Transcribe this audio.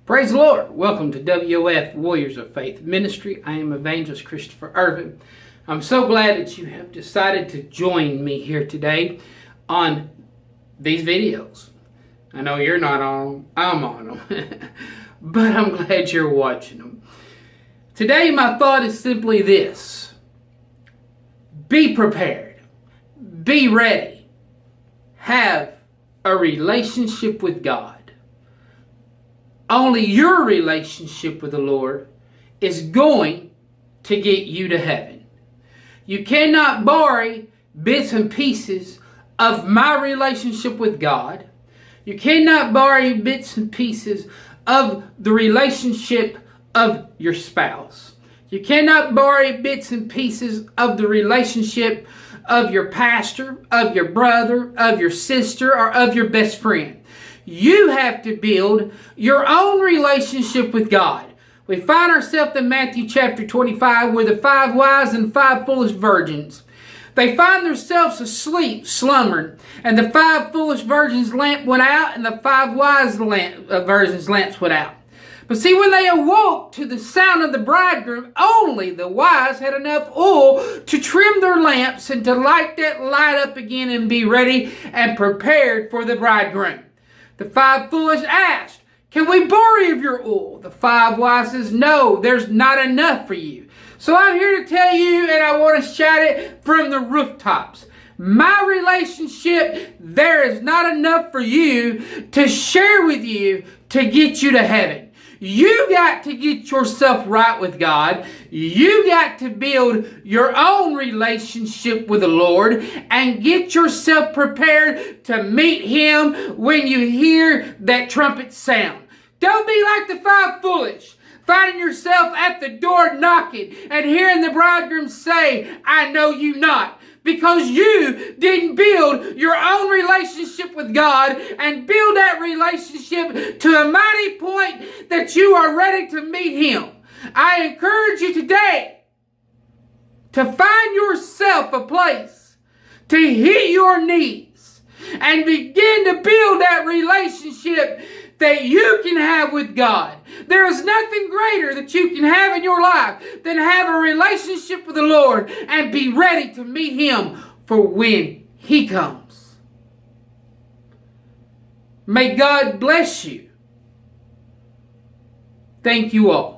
Praise the Lord. Welcome to WOF Warriors of Faith Ministry. I am Evangelist Christopher Irvin. I'm so glad that you have decided to join me here today on these videos. I know you're not on them. I'm on them. But I'm glad you're watching them. Today my thought is simply this. Be prepared. Be ready. Have a relationship with God. Only your relationship with the Lord is going to get you to heaven. You cannot borrow bits and pieces of my relationship with God. You cannot borrow bits and pieces of the relationship of your spouse. You cannot borrow bits and pieces of the relationship of your pastor, of your brother, of your sister, or of your best friend. You have to build your own relationship with God. We find ourselves in Matthew chapter 25 where the 5 wise and 5 foolish virgins, they find themselves asleep, slumbering, and the 5 foolish virgins' lamp went out and the 5 wise virgins' lamps went out. But see, when they awoke to the sound of the bridegroom, only the wise had enough oil to trim their lamps and to light that light up again and be ready and prepared for the bridegroom. The 5 foolish asked, "Can we borrow of your oil?" The 5 wise says, "No, there's not enough for you." So I'm here to tell you, and I want to shout it from the rooftops. My relationship, there is not enough for you to share with you to get you to heaven. You got to get yourself right with God. You got to build your own relationship with the Lord and get yourself prepared to meet Him when you hear that trumpet sound. Don't be like the 5 foolish, finding yourself at the door knocking and hearing the bridegroom say, "I know you not." Because you didn't build your own relationship with God and build that relationship to a mighty point that you are ready to meet Him. I encourage you today to find yourself a place to hit your knees and begin to build that relationship that you can have with God. There is nothing greater that you can have in your life than have a relationship with the Lord and be ready to meet Him for when He comes. May God bless you. Thank you all.